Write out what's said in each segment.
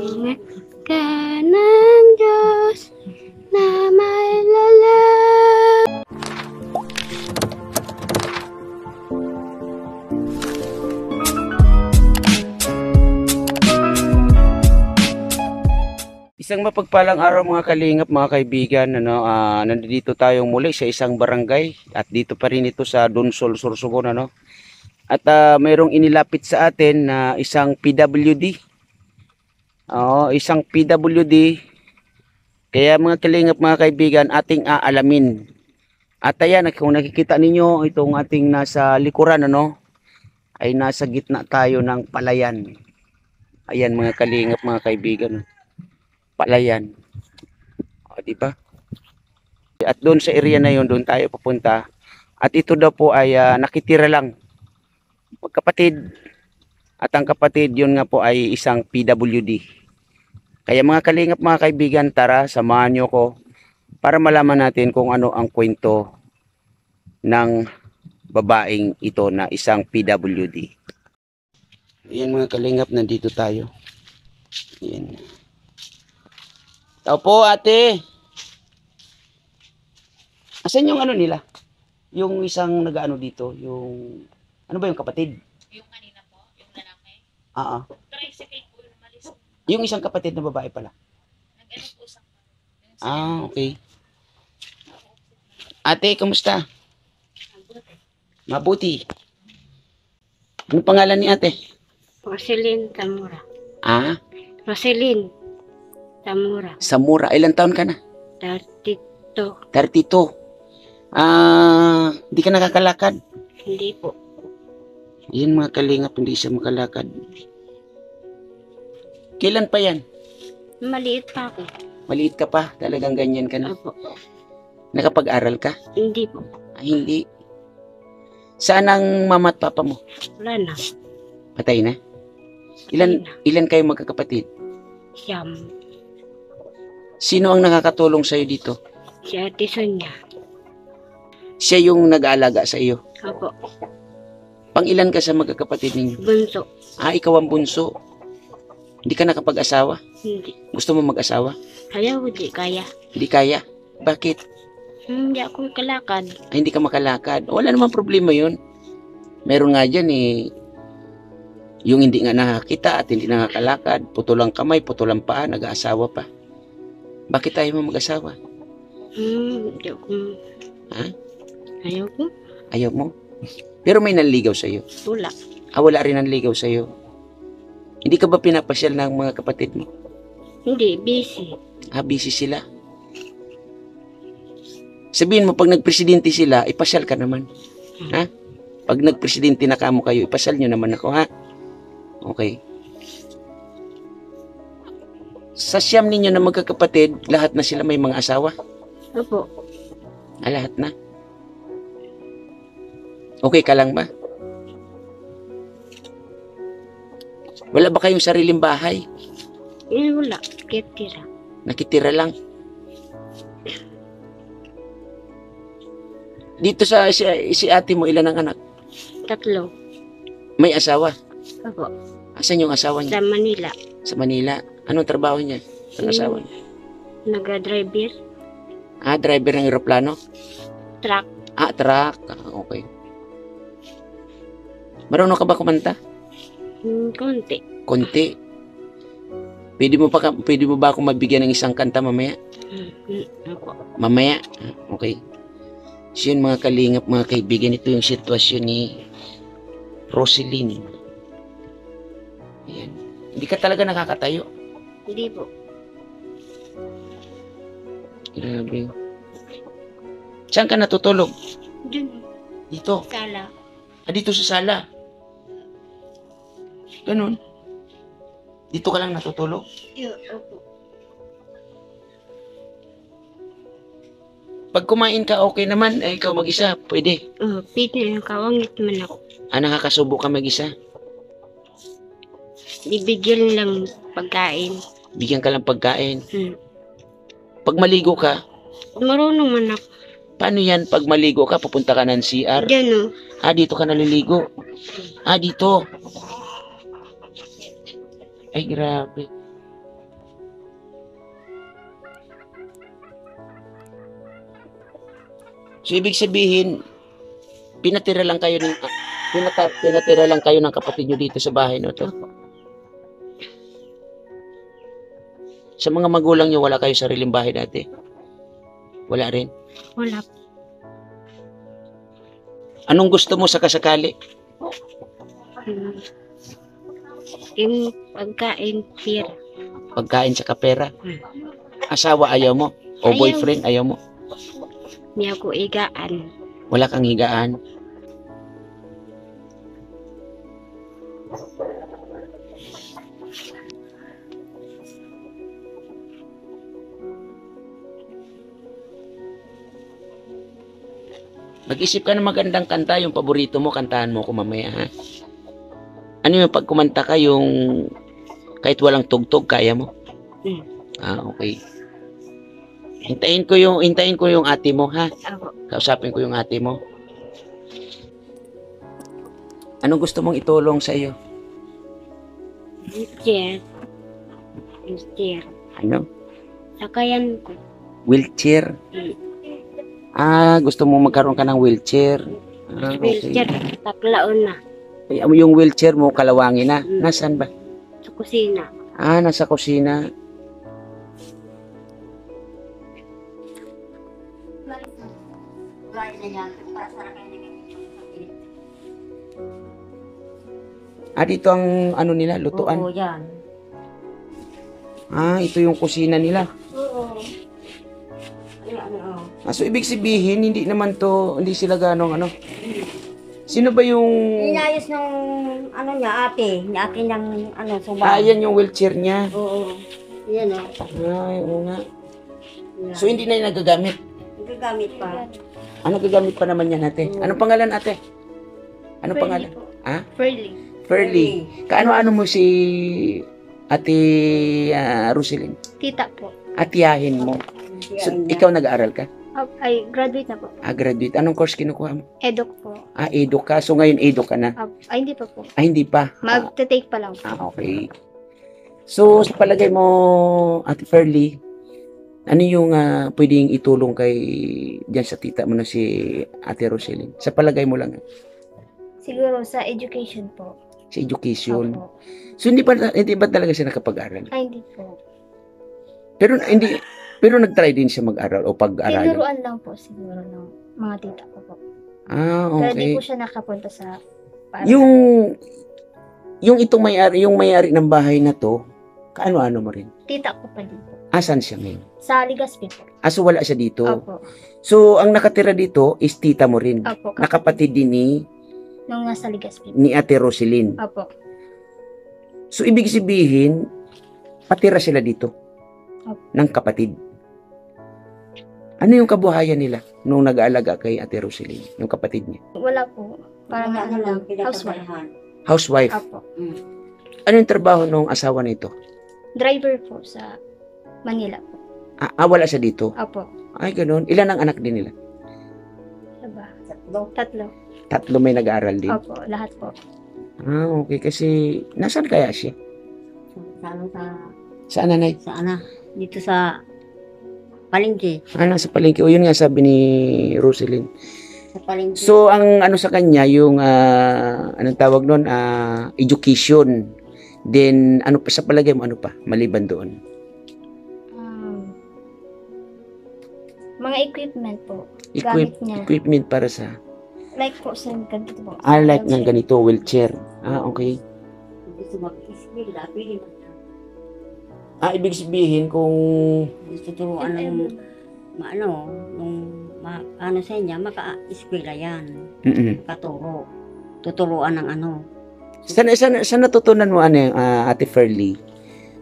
Ingat ka ng Diyos na may lalang. Isang mapagpalang araw mga kalingap, mga kaibigan. Nandito tayo muli sa isang barangay at dito pa rin ito sa Donsol, Sorsogon. At mayroong inilapit sa atin na isang PWD. Isang PWD. Kaya mga kalingap, mga kaibigan, ating aalamin. At ayan, kung nakikita ninyo itong ating nasa likuran, ay nasa gitna tayo ng palayan. Ayan mga kalingap, mga kaibigan. Palayan. Di ba? At doon sa area na 'yon, doon tayo papunta. At ito daw po ay nakitira lang magkapatid. At ang kapatid, yun nga po ay isang PWD. Kaya mga kalingap, mga kaibigan, tara, samahan nyo ko para malaman natin kung ano ang kwento ng babaeng ito na isang PWD. Ayan mga kalingap, nandito tayo. Ayan. Tao po, ate. Asan yung ano nila? Yung isang nag-ano dito, yung ano ba yung kapatid? Yung kanina po, yung lalaki. Tricycle po yung umalis. Yung isang kapatid na babae pala. Nag-ano po sa Okay. Ate, kumusta? Mabuti. Ano pangalan ni ate? Roselyn Tamura. Roselyn Tamura. Samura. Ilang taon ka na? 32. 32. Hindi ka nakakalakad. Hindi po. Yan mga kalingap, hindi siya makalakad. Kailan pa yan? Maliit pa ako. Maliit ka pa? Talagang ganyan ka na? Opo. Nakapag-aral ka? Hindi po. Hindi. Saan ang mama at papa mo? Wala na. Patay na? Ilan kayo magkakapatid? Siyam. Sino ang nakakatulong sa'yo dito? Si Ate Sonia. Siya yung nag-aalaga sa iyo. Opo. Pang ilan ka sa magkakapatid ninyo? Bunso. Ikaw ang bunso. Hindi ka nakapag-asawa? Hindi. Gusto mo mag-asawa? Ayaw, hindi kaya. Hindi kaya? Bakit? Hindi ako kalakad. Hindi ka makalakad. Wala namang problema yun. Meron nga dyan yung hindi nga nakakita at hindi nakakalakad. Putulang kamay, putulang paa, nag-aasawa pa. Bakit tayo mo mag-asawa? Hindi ako. Ayaw ko. Ayaw mo? Pero may nanligaw sa'yo. Wala. Wala rin nanligaw sa'yo. Hindi ka ba pinapasyal ng mga kapatid mo? Hindi, busy. Busy sila. Sabihin mo, pag nagpresidente sila, ipasyal ka naman. Pag nagpresidente na kamo kayo, ipasyal nyo naman ako, ha? Okay. Sa siyam ninyo na magkakapatid, lahat na sila may mga asawa? Opo. Lahat na? Okay ka lang ba? Wala ba kayong sariling bahay? Wala. Kitira. Nakitira lang? Dito si ate mo, ilan ang anak? 3. May asawa? Opo. Asan yung asawa niya? Sa Manila. Sa Manila. Anong trabaho niya? Ang asawa niya? Nag-driver. Driver ng eroplano? Truck. Truck. Okay. Marunong ka ba kumanta? Konti. Konti. Pwede mo ba akong mabigyan ng isang kanta mamaya? Opo. Mamaya? Okay. So yun mga kalingap, mga kaibigan, ito yung sitwasyon ni Roselyn. Ayan. Hindi ka talaga nakakatayo. Hindi po. Grabe. Saan ka natutulog? Diyan. Dito. Sala. Dito sa sala. Ganun. Dito ka lang natutulog? Opo. Pag kumain ka, okay naman. Ikaw mag-isa, pwede. Pwede. Kawangit man ako. Nakakasubo ka mag-isa? Bibigyan lang pagkain. Bigyan ka lang pagkain. Pag maligo ka, Marunong man ako. paano yan? Pag maligo ka, pupunta ka ng CR? Diyan Dito ka naliligo. Dito. Ay, grabe. So, ibig sabihin, pinatira lang kayo ng pinatira lang kayo ng kapatid nyo dito sa bahay no to. Opo. Sa mga magulang nyo, wala kayo sariling bahay dati? Wala rin. Wala po. Anong gusto mo sa kasakali? Hmm. Yung pagkain, pira. Pagkain sa kapera? Hmm. Asawa ayaw mo? O Ayaw. boyfriend ayaw mo? Niya ko igaan. Wala kang higaan? Mag-isip ka ng magandang kanta, yung paborito mo, kantahan mo ko mamaya, ha? Ano yung pag kumanta ka, yung kahit walang tugtog, kaya mo? Hmm. Okay. Hintayin ko yung ate mo, ha? Opo. Kausapin ko yung ate mo. Anong gusto mong itulong sa iyo? Wheelchair. Wheelchair. Ano? Sakayan ko. Wheelchair? Gusto mo magkaroon ka ng wheelchair? Okay. Wheelchair. Taklaon na. Yung wheelchair mo, kalawangin na. Nasaan ba? Sa kusina. Nasa kusina. Dito ang ano nila, lutuan. Oo, yan. Ito yung kusina nila. Oo. So ibig sabihin, hindi sila ganong ano. Sino ba yung... Inayos ng ano niya, ate. Ni ate ng ano, suba. Yan yung wheelchair niya. Oo. Yan o. Ay, oo nga. So hindi na yung nagagamit. Gagamit pa. Ano gagamit pa naman yan, ate? Anong pangalan, ate? Anong pangalan? Furling. Ferly. Kaano-ano mo si ate Roselyn? Tita po. Atiyahin mo. So, ikaw nag-aaral ka? Ay, graduate na po. Graduate. Anong course kinukuha mo? Edok po. Edo ka. So ngayon Edo ka na? Ay, hindi pa po. Hindi pa. Mag-take pa lang po. Okay. So, sa palagay mo, Ate Ferly, ano yung pwedeng itulong kay diyan sa tita mo na si Ate Roselyn? Sa palagay mo lang, Siguro sa education po. sa education. Opo. So, hindi ba talaga siya nakapag-aral? Ay, hindi po. Pero nag-try din siya mag-aral o pag-aral. Tinuruan lang po siguro ng mga tita ko po. Pero di Okay. po siya nakapunta sa paaralan. Yung may-ari ng bahay na to, kaano-ano mo rin? Tita ko pa din po. Asan siya ngayon? Sa Legazpi po. So wala siya dito. Opo. So, ang nakatira dito is tita mo rin. Opo. Nakapatid din Nung nasa Legazpi po. ni Ate Roselyn. Opo. So, ibig sabihin, patira sila dito Opo. ng kapatid. Ano yung kabuhayan nila nung nag-aalaga kay Ate Roselyn, yung kapatid niya? Wala po. Parang ano lang. Housewife. Housewife. Opo. Ano yung trabaho ng asawa nito? Driver po sa Manila po. Wala siya dito. Opo. Ay, ganun. Ilan ang anak din nila? Diba? Tatlo. 3. Tatlo may nag-aaral din. Opo. Lahat po. Okay. Kasi, nasaan kaya siya? Saan, nanay? Sa ano? Dito sa palengke. Nasa palengke. O, yun nga sabi ni Roselyn. Sa palengke. So, ang ano sa kanya, yung, anong tawag nun? Education. Then, ano pa, sa palagay mo, ano pa? Maliban doon. Mga equipment po. Gamit niya. Equipment para sa, Like po sa ganito po. like ng ganito, wheelchair. Okay. Gusto mag-school, pwede mo. Ibig sabihin, kung, Gusto turuan ng ano sa niya, maka-eskwela yan. Katuro. Tuturuan ng ano. saan natutunan mo, Ate Ferly?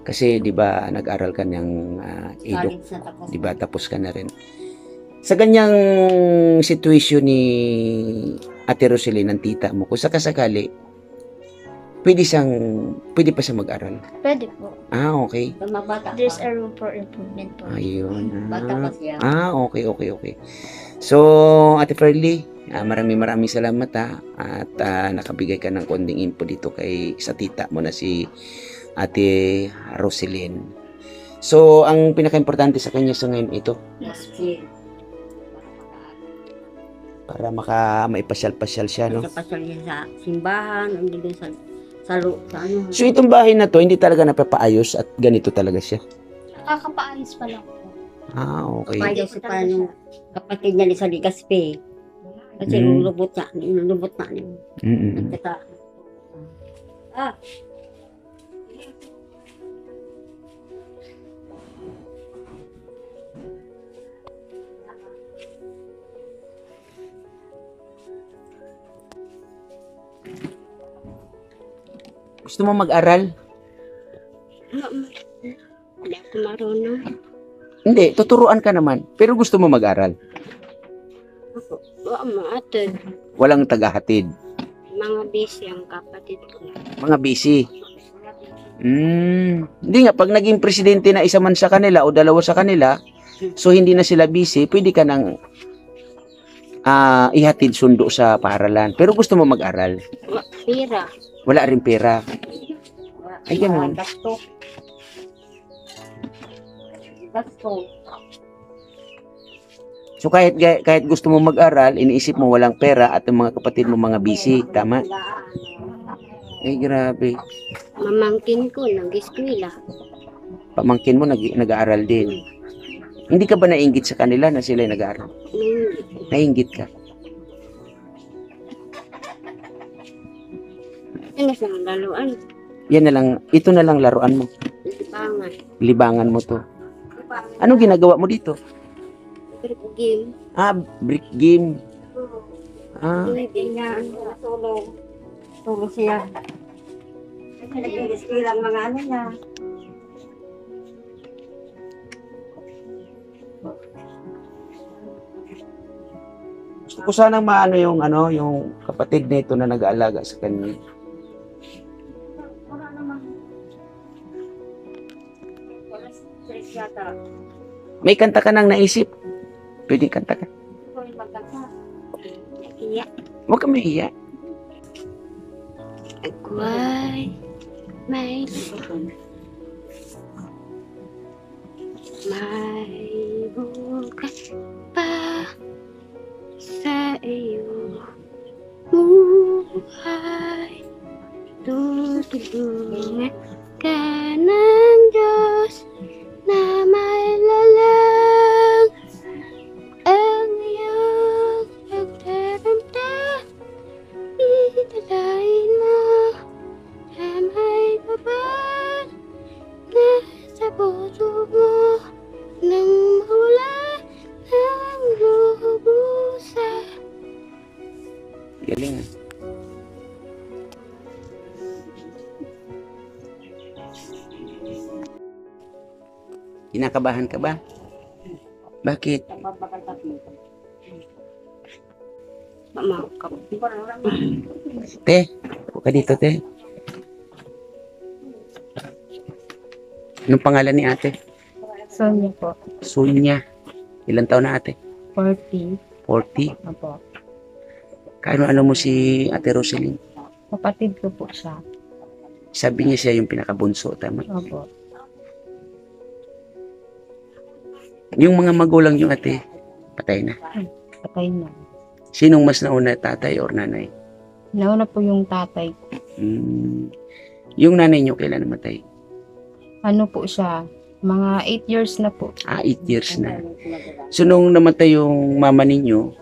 Kasi, di ba, nag-aral ka ng Edo, College na tapos. di ba, tapos ka na rin. Sa ganyang situation ni Ate Roselyn, ng tita mo, kung sakasakali, pwede pa siya mag-aral. Pwede po. Okay. Mabata pa. There's a room for improvement po. Ayun. Bata pa siya. Okay. So, Ate Ferly, maraming salamat at nakabigay ka ng konting info dito sa tita mo na si Ate Roselyn. So, ang pinaka-importante sa kanya sa ngayon ito, Yes. Para maipasyal-pasyal siya, no? Nagpapasal niya sa simbahan, hindi doon sa ano. So itong bahay na to, hindi talaga napapaayos at ganito talaga siya. Nakakapaayos pa lang po. Ah, okay. Kapag sa paano, kapatid niya ni sa Ligaspe. Kasi Mm. nilulubot na niya. Mm-mm. Nagkata. Ah, Gusto mo mag-aral? Hindi ako marunong. Hindi, tuturuan ka naman. Pero gusto mo mag-aral? Wala maatid. Walang tagahatid. Mga busy ang kapatid ko. Mga busy. Hindi nga, pag naging presidente na isa man sa kanila o dalawa sa kanila, so hindi na sila busy, pwede ka nang ihatid sundo sa paaralan. Pero gusto mo mag-aral? Pira. Wala rin pera. Ay, ganun. Gasto. So kahit gusto mo mag-aral, iniisip mo walang pera at yung mga kapatid mo mga busy, tama? Ay, grabe. Mamangkin ko, nag-eskwela. Pamangkin mo nag-aaral din. Hindi ka ba nainggit sa kanila na sila nag-aaral? Nainggit ka. Ano sa laluan? Yan na lang, ito na lang laruan mo. Libangan. Libangan mo to. Anong ginagawa mo dito? Game. Brick game. Hindi niya, tulong siya. Kasi nag-i-skill ang mga ano niya. Gusto ko sanang maano yung kapatid nito na nag-aalaga sa kanya. Wala naman. Wala stress yata. May kanta ka nang naisip. Pwede kanta ka. Ito yung magkanta. Iya. Huwag ka mahiya. Ako ay may bukas pa sa iyo buhay. Tutulungan ka ng Diyos na may lalang ang iyong pagdaramdam. Italain mo na may babal na sa puso mo nang mawala ng lubusan. Galing. Kinakabahan ka ba? Bakit? Mamakap. Te, huwag ka dito, te. Anong pangalan ni ate? Sonia po. Sonia. Ilan taon na ate? 40. 40. Opo. Kaano mo si ate Roselyn? Kapatid ko po siya. Sabi niya siya yung pinakabunso, tama? Opo. Yung mga magulang yung ate, patay na. Patay na. Sinong mas nauna, tatay or nanay? Nauna po yung tatay. Yung nanay niyo kailan namatay? Ano po siya? Mga 8 years na po. 8 years na. So nung namatay yung mama ninyo,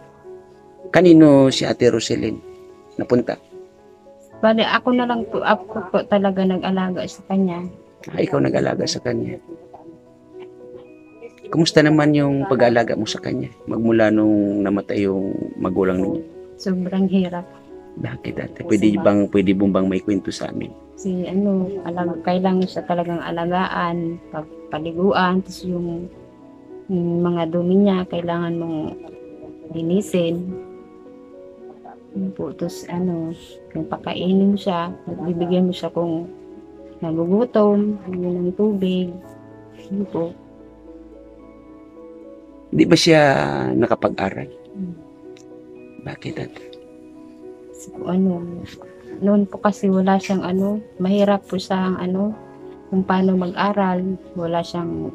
kanino si ate Roselyn napunta? Bale, ako na lang po, ako po talaga nag-alaga sa kanya. Ikaw nag-alaga sa kanya. Kumusta naman yung pag-aalaga mo sa kanya? Magmula nung namatay yung magulang ninyo. Sobrang hirap. Bakit ate? Pwede bang may kwento sa amin? Si kailangan siya talagang alagaan, pagpaliguan, tapos yung mga dumi niya, kailangan mong linisin. Yun po, tapos kung pakainin mo siya, bibigyan mo siya kung nagugutom, bibigyan ng tubig. Yun po. Di ba siya nakapag-aral? Bakit ate? So, noon po kasi wala siyang mahirap po siyang kung paano mag-aral. Wala siyang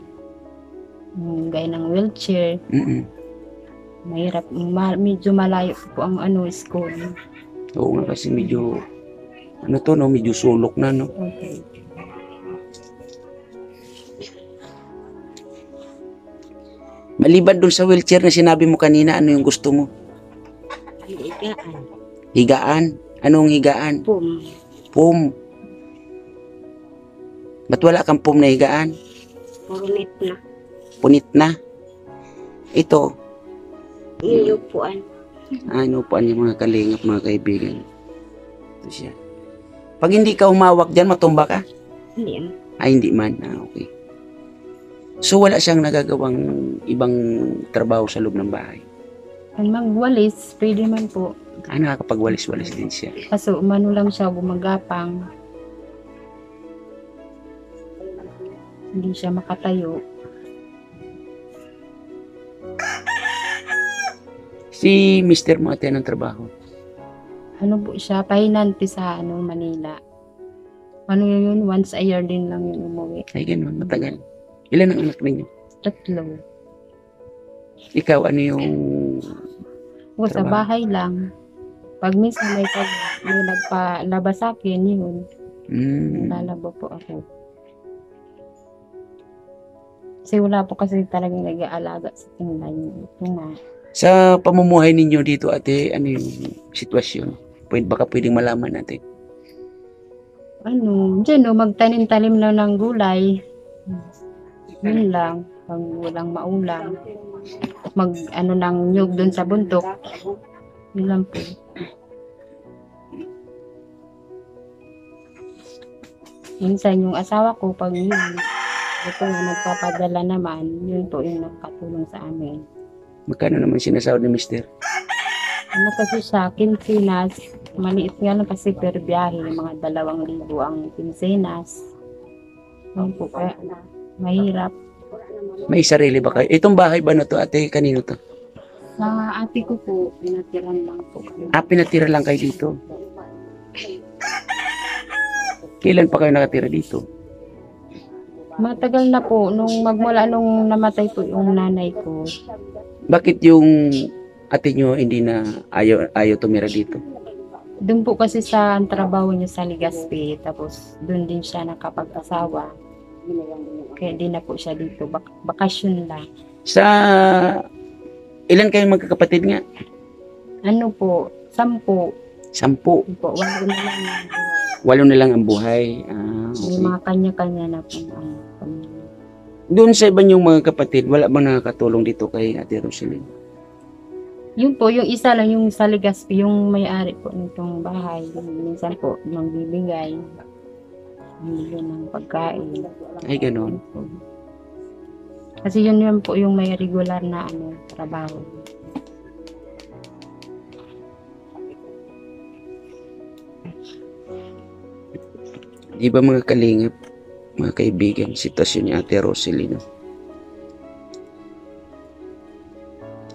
gaya ng wheelchair. Mahirap, medyo malayo po ang school. Oo nga kasi medyo, ano to no, medyo sulok na no. Okay. Maliban dun sa wheelchair na sinabi mo kanina, ano yung gusto mo? Higaan. Higaan? Anong higaan? Pum. Pum. Ba't wala kang pum na higaan? Purunit na. Punit na. Ito, Iyupuan. inupuan yung mga kalingap, mga kaibigan. Ito siya. Pag hindi ka humawak dyan, matumba ka? Hindi. Ay, hindi man. Okay. So, wala siyang nagagawang ibang trabaho sa loob ng bahay. Ang magwalis, pwede man po. Nakakapagwalis-walis din siya. Kaso umano lang siya gumagapang. Hindi siya makatayo. Si Mr. mo ate, anong trabaho? Ano po siya, pahinante sa Manila. Ano yun, once a year din lang yun umuwi. Ay, ganun, matagal. Ilan ang anak ninyo? 3. Ikaw, ano yung... O sa Trabaho. bahay lang. Pag minsan may nagpalaba sa akin, yun. Lalaba po ako. Kasi wala po kasi talagang nag-aalaga sa tingnan. Ito nga. Sa pamumuhay ninyo dito, ate, ano yung sitwasyon? Baka pwedeng malaman natin. Dyan magtanim-tanim lang ng gulay. Yun lang. Pag walang maulam. Ng nyug dun sa bundok. Yun lang po. Minsan yung asawa ko, pag yun, ito nga nagpapadala naman, yun po yung nakatulong sa amin. Magkano naman sinasahod ni Mr.? Ano kasi siya, kinsinas, maliit nga lang kasi per biyahe, mga 2,000 ang kinsinas. Yun po, kaya mahirap. May sarili ba kayo? Itong bahay ba na to, ate? Kanino to? Sa ate ko po, pinatiran lang po kami. Pinatira lang kayo dito. Kailan pa kayo nakatira dito? Matagal na po, magmula nung namatay po yung nanay ko. Bakit yung ate nyo hindi na ayaw tumira dito? Doon po kasi sa trabaho niya sa Legazpi, tapos doon din siya nakapag-asawa. Kaya di na po siya dito, bakasyon lang. Sa... Ilan kayong magkakapatid nga? Ano po, 10 po, 10. 8 na lang. 8 na lang ang buhay. May Okay. mga kanya-kanya na po ang pamilya. Doon sa iba niyong mga kapatid, wala bang nakakatulong dito kay Ate Roselyn? Yun po, yung isa lang, yung sa Legazpi, yung may-ari po nitong bahay. Minsan po, magbibigay. Bibigyan ng pagkain. Ay, gano'n. Kasi yun po yung may regular na trabaho. Di ba mga kalingap, mga kaibigan, sitwasyon ni Ate Roselyn?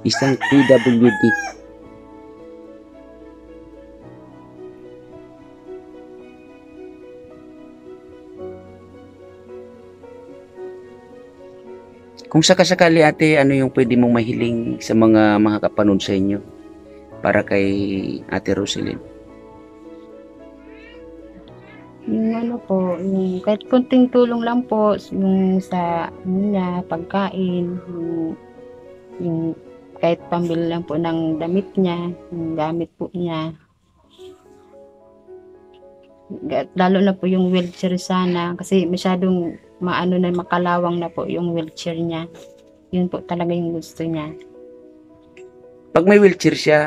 Isang PWD. Kung sakasakali ate, ano yung pwede mong mahiling sa mga makakapanood sa inyo para kay Ate Roselyn? Yung po, yung kahit kunting tulong lang po, yung sa niya, pagkain, yung kahit pambili lang po ng damit niya, yung gamit po niya. Lalo na po yung wheelchair sana, kasi masyadong makalawang na po yung wheelchair niya. Yun po talaga yung gusto niya. Pag may wheelchair siya,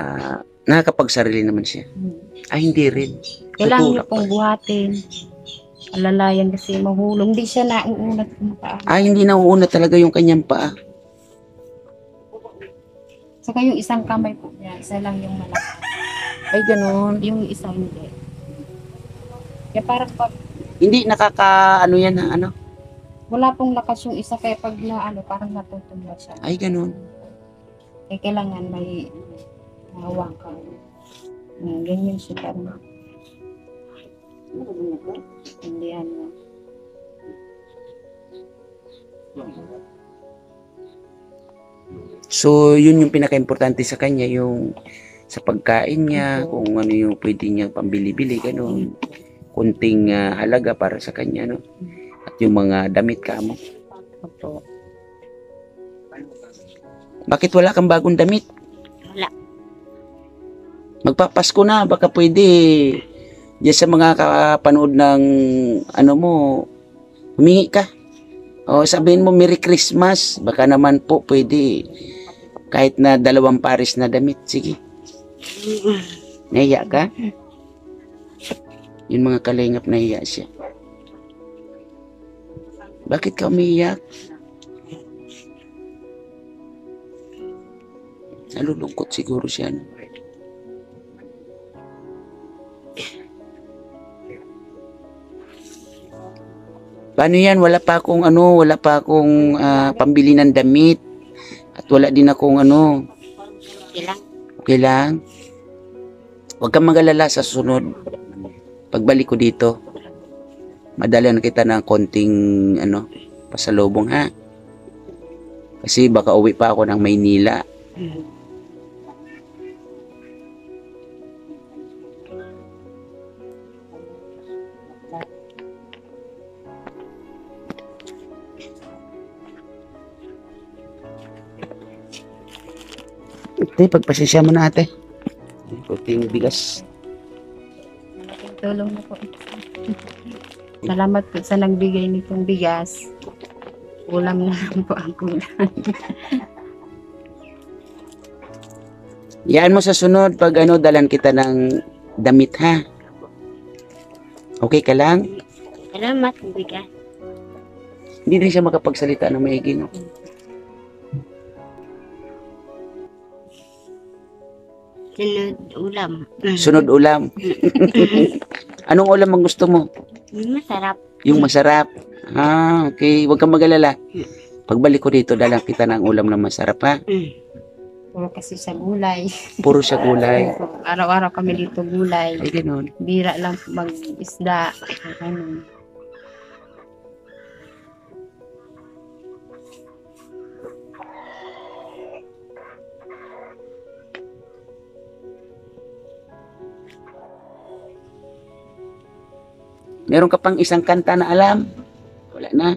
nakakapagsarili naman siya. Ay, hindi rin. Kailangan niyo Tutulak pong pa. buhatin. Alalayan kasi mahulog. Hindi siya nauunat ng paa. Ay, hindi nauuna talaga yung kanyang paa. Saka yung isang kamay po niya, isa lang yung malaki. Ay, gano'n. Yung isang hindi. Kaya parang pag Hindi nakaka, yan na, wala pong lakas yung isa, kaya pag parang natutumba siya. Ay, gano'n. Kaya kailangan may hawak ka. Ganyan siya parang hindi So, yun yung pinaka-importante sa kanya, yung sa pagkain niya, kung ano yung pwede niya pambili-bili, gano'n. Kunting halaga para sa kanya, no? At yung mga damit ka mo. Opo. Bakit wala kang bagong damit? Wala. Magpapasko na, baka pwede. Diyan sa mga kapanood ng ano mo, humingi ka. O sabihin mo, Merry Christmas. Baka naman po pwede. Kahit na 2 pares na damit. Sige. Nahiya ka? Yung mga kalingap, nahiya siya. Bakit ka umiiyak? Nalulungkot siguro siya. No? Paano yan? Wala pa akong pambili ng damit. At wala din akong Sila. Okay lang. Huwag kang mag-alala sa sunod. Pagbalik ko dito, madalan kita ng konting pasalubong ha. Kasi baka uwi pa ako ng Maynila. Ate, pagpasensya mo na ate. Kunting bigas. Malaking tulong na po. Salamat po sa nagbigay nitong bigas. Ulam na lang po ang kulang. Yan mo sa sunod pag dalan kita ng damit ha. Okay ka lang? Salamat, bigas. Hindi din siya makapagsalita ng maigi, no? Sunod ulam. Sunod ulam. Anong ulam ang gusto mo? Masarap. Yung masarap. Ah, okay. Huwag kang mag-alala. Pagbalik ko dito, dalang kita ng ulam na masarap ha. Puro kasi sa gulay. Puro sa gulay. Araw-araw kami dito gulay. Ay, ganun. Bira lang mag-isda. Ano. Meron ka pang isang kanta na alam? Wala na.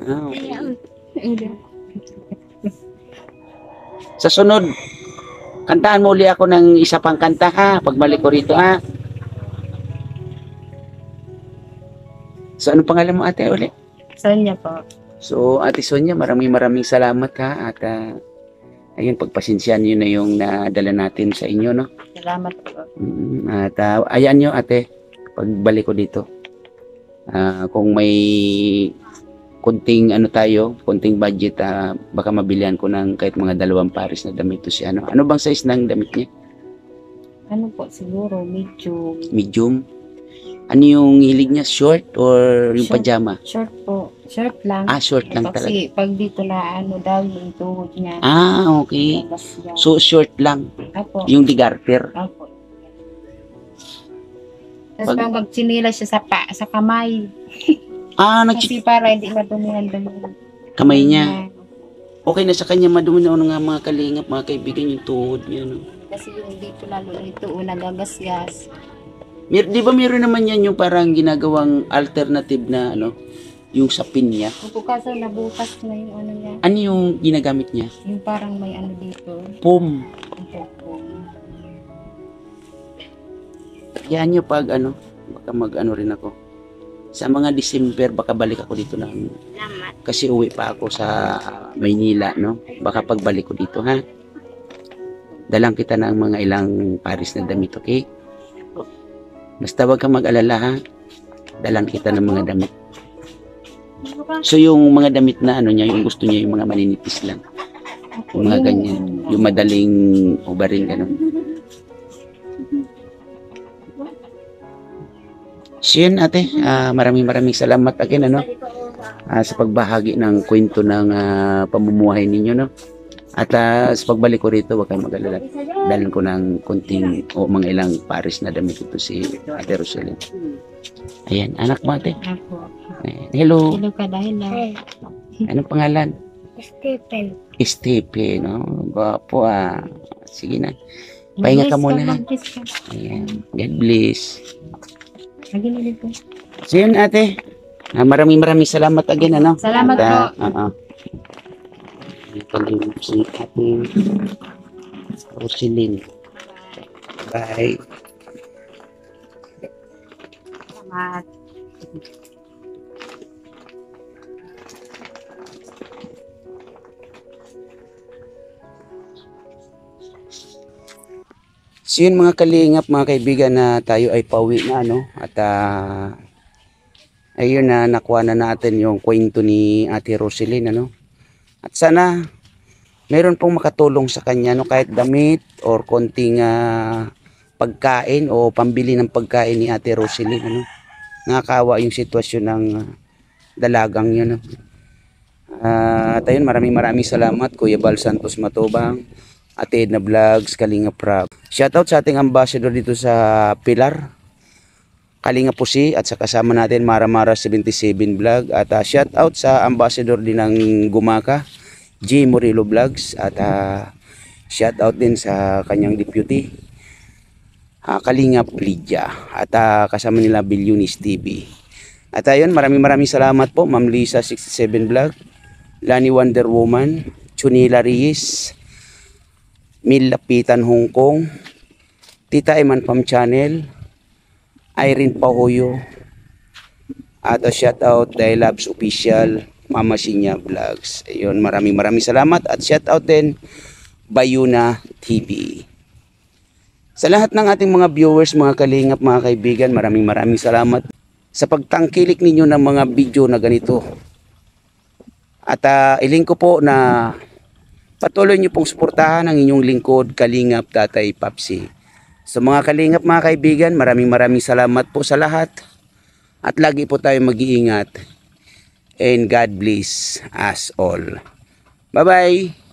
Ah, okay. Sa sunod, kantahan mo uli ako ng isa pang kanta ha. Pagbalik ko rito ha. So, anong pangalan mo ate uli? Sonia po. So, Ate Sonia, maraming salamat ha. At ayun, pagpasensyahan nyo na yung nadala natin sa inyo, no? Salamat po. At ayan nyo ate, pagbalik ko dito. Kung may kunting kunting budget, baka mabilihan ko ng kahit mga 2 pares na damit to siya. Ano bang size ng damit niya? Ano po, siguro, medyo Medium? Ano yung hilig niya? Short or yung Short. pajama? short po. Short lang. Short lang talaga. Kasi pag dito na daw yung tuhod niya. Okay. Labas yan. So, short lang. Apo. Yung digarter. Apo. Tapos pag magchinila siya sa kamay. Kasi para hindi madumihan Kamay niya. Okay na sa kanya, madumi na nga mga kalingap, mga kaibigan, yung tuhod niya. No? Kasi yung dito lalo nito, nagagasgas. Di ba meron naman yan yung parang ginagawang alternative na yung sapin niya? Opo, kaso nabukas na yung ano niya. Ano yung ginagamit niya? Yung parang may ano dito. Foam. Opo. Yan yung pag baka rin ako. Sa mga December, baka balik ako dito ng Salamat. kasi uwi pa ako sa Maynila, no? Baka pagbalik ko dito, ha? Dalang kita ng mga ilang pares na damit, okay? Basta wag kang mag-alala, ha? Dalang kita ng mga damit. So, yung mga damit na yung gusto niya, yung mga maninipis lang. Yung mga ganyan. Yung madaling ubarin, gano'n. So yun ate, maraming salamat again sa pagbahagi ng kwento ng pamumuhay ninyo, no? At sa pagbalik ko rito, huwag kayong mag-alala. Dalan ko ng kunting mga ilang pares na damit ito si Ate Rosalyn. Ayan, anak mo ate. Apo. Ayan, hello. Hello ka dahil lang. Anong pangalan? Stephen. Stephen, no? Gwapo ah. Sige na. Pahinga ka muna. Mag-bless ka. Ayan. God bless. Lagi na dito. So yun ate. Maraming salamat again ano. Salamat po. Oo. Ito din si ate Roselyn. Bye. Salamat. So yun mga kalingap, mga kaibigan, na tayo ay pauwi na ano. At ayun na nakuha na natin yung kwento ni Ate Roselyn ano. At sana meron pong makatulong sa kanya no, kahit damit or konting pagkain o pambili ng pagkain ni Ate Roselyn ano. Nakakaawa yung sitwasyon ng dalagang yun no. At ayun, maraming salamat Kuya Bal Santos Matubang, Ate Edna Vlogs, Kalinga Prab. Shoutout sa ating ambassador dito sa Pilar, Kalinga Pusi, at sa kasama natin Mara 77 Vlog. At shoutout sa ambassador din ng Gumaka, G. Murillo Vlogs. At shoutout din sa kanyang deputy, Kalinga Lydia. At kasama nila Billionis TV. At ayun, maraming salamat po Ma'am Lisa 67 Vlog, Lani Wonder Woman, Chunila Reyes, Mil Lapitan Hong Kong, Tita Eman Pam Channel, Irene Pahoyo, at shoutout Day Labs Official, Mama Sinya Vlogs. Ayun, maraming salamat at shoutout din Bayuna TV. Sa lahat ng ating mga viewers, mga kalingap, mga kaibigan, maraming salamat sa pagtangkilik ninyo ng mga video na ganito. At iling ko po na patuloy niyo pong suportahan ang inyong lingkod, Kalingap Tatay Papsi. Sa mga kalingap, mga kaibigan, maraming salamat po sa lahat. At lagi po tayo mag-iingat. And God bless us all. Bye-bye!